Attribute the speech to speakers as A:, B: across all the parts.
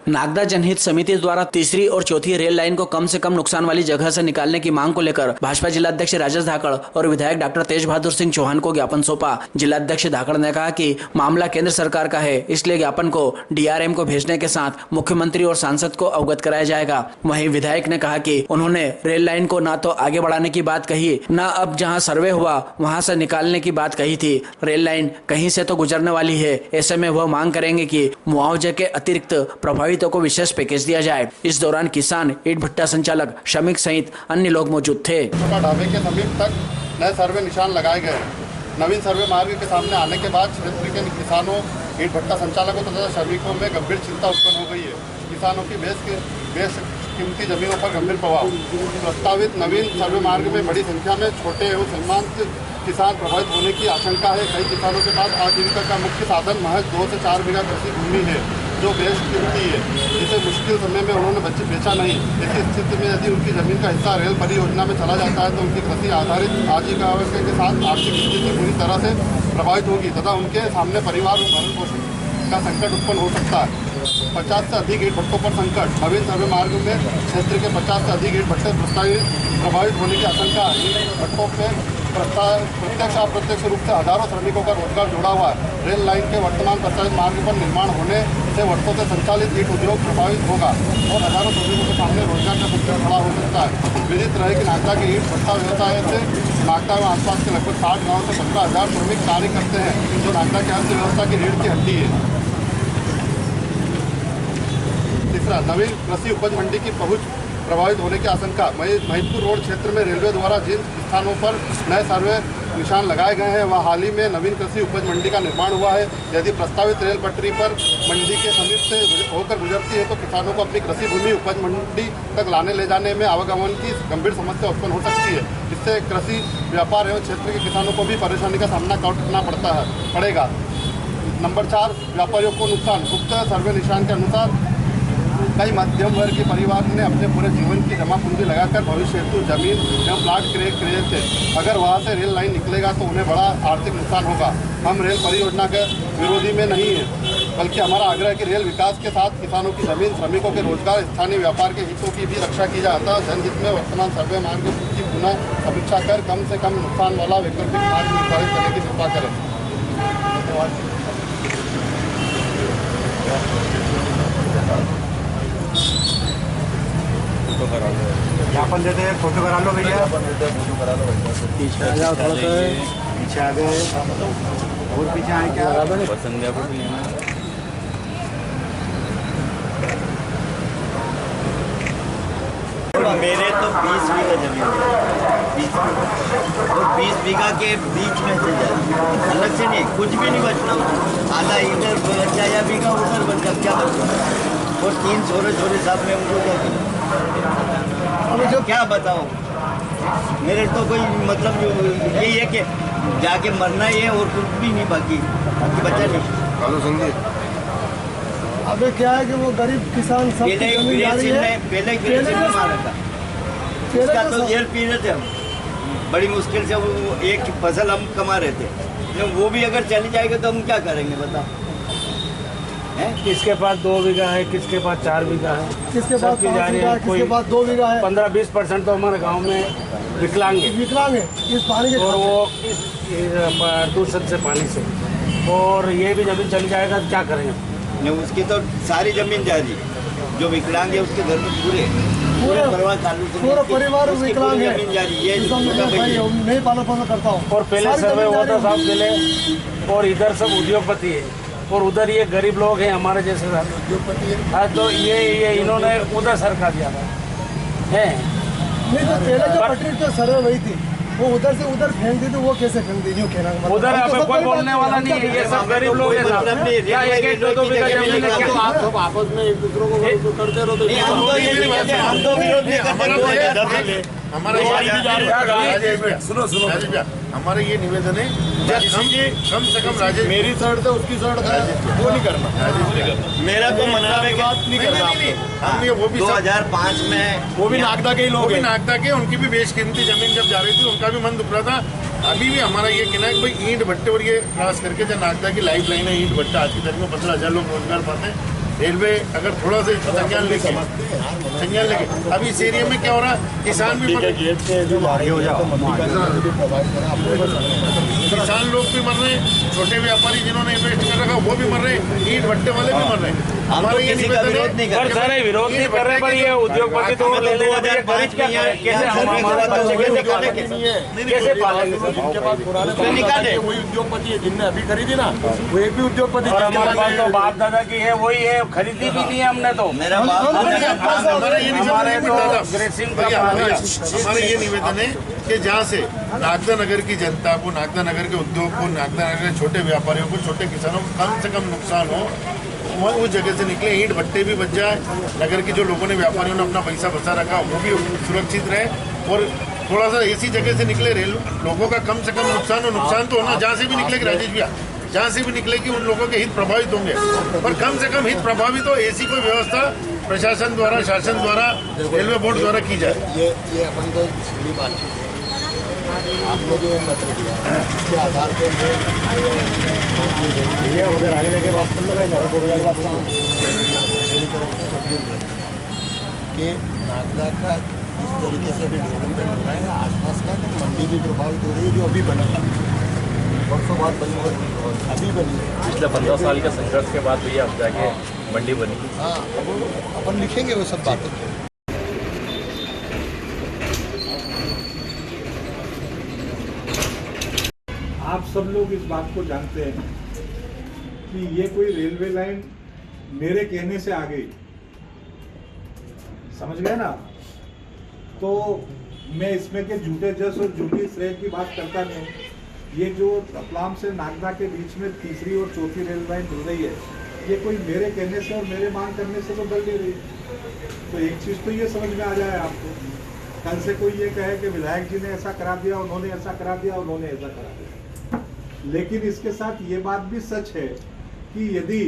A: नागदा जनहित समिति द्वारा तीसरी और चौथी रेल लाइन को कम से कम नुकसान वाली जगह से निकालने की मांग को लेकर भाजपा जिलाध्यक्ष राजेश धाकड़ और विधायक डॉक्टर तेज बहादुर सिंह चौहान को ज्ञापन सौंपा। जिलाध्यक्ष धाकड़ ने कहा कि मामला केंद्र सरकार का है, इसलिए ज्ञापन को डीआरएम को भेजने के साथ मुख्यमंत्री और सांसद को अवगत कराया जाएगा। वहीं विधायक ने कहा कि उन्होंने रेल लाइन को न तो आगे बढ़ाने की बात कही, न अब जहाँ सर्वे हुआ वहाँ से निकालने की बात कही थी। रेल लाइन कहीं से तो गुजरने वाली है, ऐसे में वह मांग करेंगे कि मुआवजे के अतिरिक्त प्रभावितों को विशेष पैकेज दिया जाए। इस दौरान किसान, ईंट भट्टा संचालक, श्रमिक सहित अन्य लोग मौजूद थे।
B: ढाबे के समीप तक नए सर्वे निशान लगाए गए। नवीन सर्वे मार्ग के सामने आने के बाद क्षेत्र के किसानों, ईंट भट्टा संचालकों तथा श्रमिकों में गंभीर चिंता उत्पन्न हो गई है। किसानों की बेश कीमती जमीनों पर गंभीर प्रभाव। प्रस्तावित नवीन सर्वे मार्ग में बड़ी संख्या में छोटे एवं सीमांत किसान प्रभावित होने की आशंका है। कई किसानों के पास आजीविका का मुख्य साधन महज 2 से 4 बीघा कृषि भूमि है, जो बेश कीमती है, जिसे मुश्किल समय में उन्होंने बेचा नहीं। ऐसी स्थिति में यदि उनकी जमीन का हिस्सा रेल परियोजना में चला जाता है तो उनकी कृषि आधारित आजीविका के साथ आर्थिक स्थिति पूरी तरह से प्रभावित होगी तथा उनके सामने परिवार और भरण पोषण का संकट उत्पन्न हो सकता है। 50 से अधिक ईंट भट्टों पर संकट। नवीन सर्वे मार्ग में क्षेत्र के 50 से अधिक ईंट भट्टे प्रभावित होने की आशंका है। ईंट भट्टों पर प्रत्यक्ष अप्रत्यक्ष रूप से हजारों श्रमिकों का रोजगार जुड़ा हुआ है। रेल लाइन के वर्तमान प्रस्तावित मार्ग पर निर्माण होने से वर्षों से संचालित ईंट उद्योग प्रभावित होगा और हजारों श्रमिकों के सामने रोजगार का संकट खड़ा हो सकता है। विदित रहे कि नागदा के ईंट भट्टा व्यवसाय से नागदा व आसपास के लगभग 60 गाँव से 15,000 श्रमिक कार्य करते हैं, जो नागदा की अर्थव्यवस्था की रीढ़ की हड्डी है। तीसरा, नवीन कृषि उपज मंडी की पहुंच प्रभावित होने की आशंका। महिदपुर रोड क्षेत्र में रेलवे द्वारा जिन स्थानों पर नए सर्वे निशान लगाए गए हैं वह हाल ही में नवीन कृषि उपज मंडी का निर्माण हुआ है। यदि प्रस्तावित रेल पटरी पर मंडी के समीप से होकर गुजरती है तो किसानों को अपनी कृषि भूमि उपज मंडी तक लाने ले जाने में आवागमन की गंभीर समस्या उत्पन्न हो सकती है। इससे कृषि व्यापार एवं क्षेत्र के किसानों को भी परेशानी का सामना करना पड़ेगा। नंबर 4, व्यापारियों को नुकसान। गुप्त सर्वे निशान के अनुसार कई मध्यम वर्ग के परिवार ने अपने पूरे जीवन की जमा पूंजी लगाकर भविष्य हेतु जमीन एवं प्लाट क्रय थे। अगर वहां से रेल लाइन निकलेगा तो उन्हें बड़ा आर्थिक नुकसान होगा। हम रेल परियोजना के विरोधी में नहीं है, बल्कि हमारा आग्रह है कि रेल विकास के साथ किसानों की जमीन, श्रमिकों के रोजगार, स्थानीय व्यापार के हितों की भी रक्षा की जाता है। जनहित में वर्तमान सर्वे मार्ग की पुनः समीक्षा कर कम से कम नुकसान वाला वैकल्पिक मार्ग निर्धारित करने की कृपा करें।
C: ज्ञापन देते हैं, फोटो करा लो भैया।
A: पीछे आ जाओ, थोड़ा सा
C: पीछे आ गए और पीछे आए क्या?
D: मेरे तो 20 बीघा जमीन है, 20 बीघा के बीच में से जाए, अलग से नहीं, कुछ भी नहीं बचना। आधा इधर बचा या बीघा उधर बचा, क्या बचना? और 3 छोरे साथ में उनको क्या करें? मुझे क्या बताओ, मेरे तो कोई मतलब यही है कि जाके मरना ही है और कुछ भी नहीं, बाकी बचा नहीं।
B: हेलो संजय,
E: अबे क्या है कि वो गरीब किसान सब
D: पहले मारा था, उसका तो जेल पी रहे थे हम, बड़ी मुश्किल से वो एक फसल हम कमा रहे थे। वो भी अगर चली जाएगा तो हम क्या करेंगे बताओ?
C: किसके पास 2 बीघा है, किसके पास 4 बीघा है,
E: किसके पास 5 बीघा है, किसके पास 2 बीघा है।
C: 15-20% तो हमारे गांव में विकलांग है
E: इस पानी के,
C: और वो इस प्रदूषण से, पानी से। और ये भी जमीन चली जाएगा तो क्या करेंगे?
D: नहीं, उसकी तो सारी जमीन जा रही है। जो विकलांग है उसके घर में पूरे परिवार
E: परिवार विकलांग है,
D: जमीन जा रही है।
E: नहीं पालन पोषण करता हूँ।
C: और पहले सर्वे हुआ था साहब पहले, और इधर सब उद्योगपति है और उधर ये गरीब लोग हैं हमारे जैसे उद्योगपति है। हाँ, तो ये इन्होंने उधर सरकार दिया था है।
E: नहीं तो पहले जो पटरी तो सर्वे वही थी, वो उधर से उधर फेंक दी, तो वो कैसे फेंक दी? यूँ कहना मतलब
C: उधर अब कोई बोलने वाला नहीं है, ये सब गरीब लोग हैं। दो बीघा जमीन
B: आप आपस में एक दूसरों को करते रहो तो सुनो हमारा ये निवेदन है, कम से कम राजेश, मेरी शर्ट है उसकी शर्ट है, वो नहीं करना।
D: मेरा तो मतलब है
B: बात नहीं करना। हमने वो भी
D: 2005 में,
B: वो भी नागदा के ही लोग हैं, नागदा के, उनकी भी बेशकीमती जमीन जब जा रही थी उनका भी मन दुख रहा था। अभी भी हमारा ये कहना है कि भाई ईंट भट्टे और ये क्रॉस करके जो नागदा की लाइफ लाइन है ईंट भट्टा, आज की तारीख में 15,000 लोग रोजगार पाते हैं।
F: रेलवे अगर थोड़ा सा संज्ञान लेके अभी इस एरिया में क्या हो रहा है, किसान भी किसान लोग भी मर रहे हैं, छोटे व्यापारी जिन्होंने इन्वेस्ट कर रखा वो भी मर रहे हैं, ईंट भट्टे वाले भी मर रहे हैं। हमारे ये
D: किसी का विरोध नहीं
C: पर सर विरोध नहीं कर रहे, पर ये उद्योगपति तो
D: 2005 में
C: कैसे पालेंगे सर?
F: वही उद्योगपति है जिनने अभी खरीदी ना, वो एक भी उद्योगपति
C: और हमारे पास तो बाप दादा की है, वही है, खरीदी भी नहीं है हमने तो।
D: मेरा बाप
F: हमारा ये
C: हमारे तो
F: निवेदन
C: ग्रेसिंग
F: है, हमारा ये निवेदन है कि जहाँ से नागदा नगर की जनता को, नागदा नगर के उद्योग को, नागदा नगर के छोटे व्यापारियों को, छोटे किसानों को कम से कम नुकसान हो, वो उस जगह से निकले, ईंट भट्टे भी बच जाए, नगर के जो लोगों ने, व्यापारियों ने अपना पैसा बचा रखा वो भी सुरक्षित रहे, और थोड़ा सा ऐसी जगह से निकले, लोगों का कम से कम नुकसान हो। नुकसान तो होना जहाँ से भी निकलेगी राजेश भैया, जहाँ से भी निकलेगी उन लोगों के हित प्रभावित होंगे, पर कम से कम हित प्रभावित हो ऐसी कोई व्यवस्था प्रशासन द्वारा, शासन द्वारा, रेलवे बोर्ड द्वारा की जाए।
G: ये अपन तो सही बात है। आपने जो पत्र दिया उसके आधार पर कि नागदा का इस तरीके से भी डेवलपमेंट हो रहा है, आसपास का तो मंडी भी प्रभावित हो रही है, जो अभी बनी है, वर्षों बाद बनी और अभी बनी है।
H: पिछले 15 साल के संघर्ष के बाद भैया अब जाके मंडी बनी।
G: हाँ, अपन लिखेंगे वो सब बातें।
I: आप सब लोग इस बात को जानते हैं कि ये कोई रेलवे लाइन मेरे कहने से आ गई, समझ गए ना? तो मैं इसमें के झूठे जस और झूठी श्रेय की बात करता नहीं। ये जो रतलाम से नागदा के बीच में तीसरी और चौथी रेल लाइन डल रही है, ये कोई मेरे कहने से और मेरे मांग करने से तो डल नहीं रही। तो एक चीज तो ये समझ में आ जाए आपको, कल से कोई ये कहे कि विधायक जी ने ऐसा करा दिया, उन्होंने ऐसा करा दिया, उन्होंने ऐसा करा दिया। लेकिन इसके साथ ये बात भी सच है कि यदि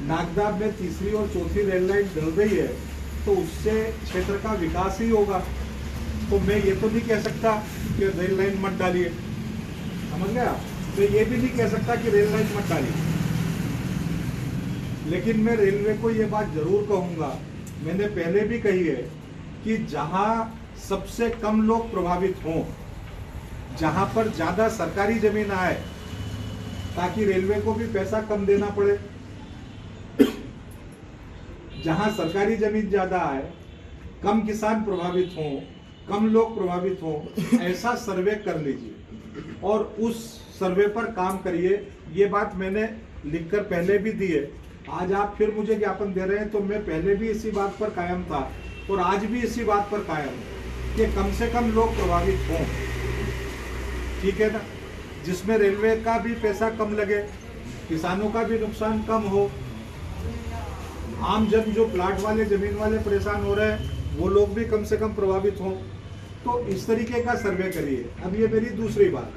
I: नागदा में तीसरी और चौथी रेल लाइन डल रही है तो उससे क्षेत्र का विकास ही होगा। तो मैं ये तो नहीं कह सकता कि रेल लाइन मत डालिए, समझ गया? मैं ये भी नहीं कह सकता कि रेल लाइन मत डालिए, लेकिन मैं रेलवे को ये बात जरूर कहूंगा, मैंने पहले भी कही है कि जहां सबसे कम लोग प्रभावित हों, जहां पर ज्यादा सरकारी जमीन आए ताकि रेलवे को भी पैसा कम देना पड़े, जहां सरकारी जमीन ज्यादा आए, कम किसान प्रभावित हों, कम लोग प्रभावित हों, ऐसा सर्वे कर लीजिए और उस सर्वे पर काम करिए। ये बात मैंने लिखकर पहले भी दी है। आज आप फिर मुझे ज्ञापन दे रहे हैं, तो मैं पहले भी इसी बात पर कायम था और आज भी इसी बात पर कायम हूं कि कम से कम लोग प्रभावित हों, ठीक है ना? जिसमें रेलवे का भी पैसा कम लगे, किसानों का भी नुकसान कम हो, आम जन जो प्लाट वाले, जमीन वाले परेशान हो रहे हैं, वो लोग भी कम से कम प्रभावित हों। तो इस तरीके का सर्वे करिए। अब ये मेरी दूसरी बात।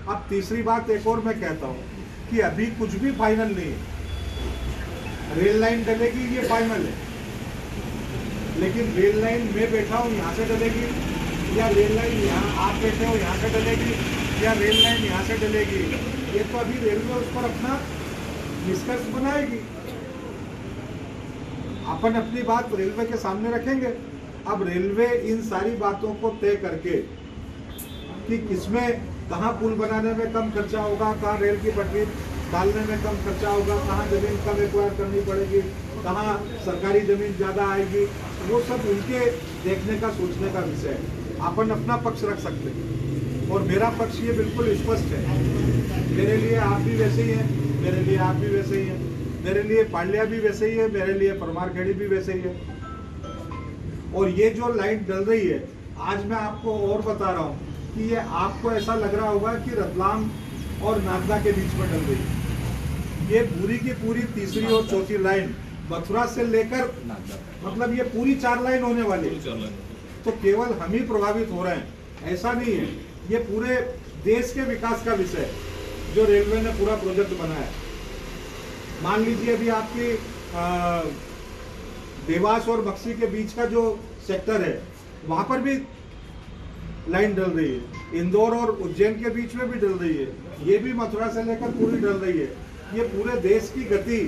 I: अब तीसरी बात एक और मैं कहता हूँ कि अभी कुछ भी फाइनल नहीं है। रेल लाइन डलेगी ये फाइनल है, लेकिन रेल लाइन मैं बैठा हूँ यहाँ से डलेगी, या रेल लाइन यहाँ आप बैठे हो यहाँ से डलेगी, या रेल लाइन यहाँ से डलेगी, ये तो अभी रेलवे उस पर अपना निष्कर्ष बनाएगी। अपन अपनी बात रेलवे के सामने रखेंगे। अब रेलवे इन सारी बातों को तय करके कि किसमें कहाँ पुल बनाने में कम खर्चा होगा, कहाँ रेल की पटरी डालने में कम खर्चा होगा, कहाँ जमीन कम एक्वायर करनी पड़ेगी, कहाँ सरकारी जमीन ज़्यादा आएगी, वो सब उनके देखने का, सोचने का विषय है। अपन अपना पक्ष रख सकते हैं और मेरा पक्ष ये बिल्कुल स्पष्ट है। मेरे लिए आप भी वैसे ही हैं, मेरे लिए आप भी वैसे ही हैं, मेरे लिए पांड्या भी वैसे ही है, मेरे लिए परमारखेड़ी भी वैसे ही है। और ये जो लाइन डल रही है, आज मैं आपको और बता रहा हूँ कि ये आपको ऐसा लग रहा होगा कि रतलाम और नागदा के बीच में डल रही है। ये पूरी की पूरी तीसरी और चौथी लाइन मथुरा से लेकर मतलब ये पूरी 4 लाइन होने वाली है। तो केवल हम ही प्रभावित हो रहे हैं ऐसा नहीं है, ये पूरे देश के विकास का विषय है जो रेलवे ने पूरा प्रोजेक्ट बनाया। मान लीजिए अभी आपकी देवास और बक्सी के बीच का जो सेक्टर है वहां पर भी लाइन डल रही है, इंदौर और उज्जैन के बीच में भी डल रही है, ये भी मथुरा से लेकर पूरी डल रही है। ये पूरे देश की गति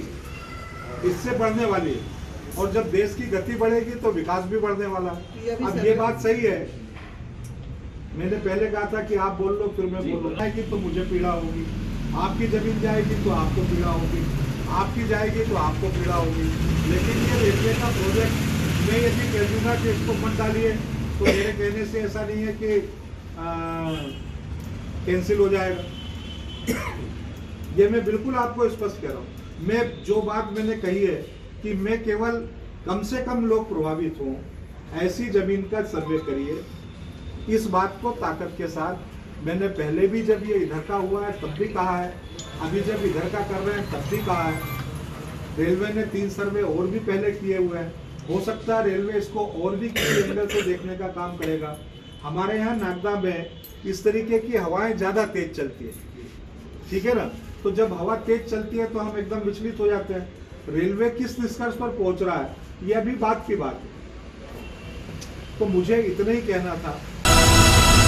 I: इससे बढ़ने वाली है। और जब देश की गति बढ़ेगी तो विकास भी बढ़ने वाला है। अब ये बात सही है, मैंने पहले कहा था कि आप बोल लो फिर मैं बोलूँगा कि तो मुझे पीड़ा होगी, आपकी जमीन जाएगी तो आपको पीड़ा होगी, आपकी जाएगी तो आपको पीड़ा होगी। लेकिन ये रेलवे का प्रोजेक्ट मैं यदि कह दूंगा कि इसको मत डालिए तो मेरे कहने से ऐसा नहीं है कि कैंसिल हो जाएगा। ये मैं बिल्कुल आपको स्पष्ट कह रहा हूँ। मैं जो बात मैंने कही है कि मैं केवल कम से कम लोग प्रभावित हों ऐसी जमीन का सर्वे करिए, इस बात को ताकत के साथ मैंने पहले भी जब ये इधर का हुआ है तब भी कहा है, अभी जब इधर का कर रहे हैं तब भी कहा है। रेलवे ने 3 सर्वे और भी पहले किए हुए हैं, हो सकता है रेलवे इसको और भी किसी एंगल से देखने का काम करेगा। हमारे यहाँ नागदा में इस तरीके की हवाएं ज़्यादा तेज चलती है, ठीक है ना, तो जब हवा तेज चलती है तो हम एकदम विचलित हो जाते हैं। रेलवे किस निष्कर्ष पर पहुंच रहा है ये अभी बात की बात है। तो मुझे इतना ही कहना था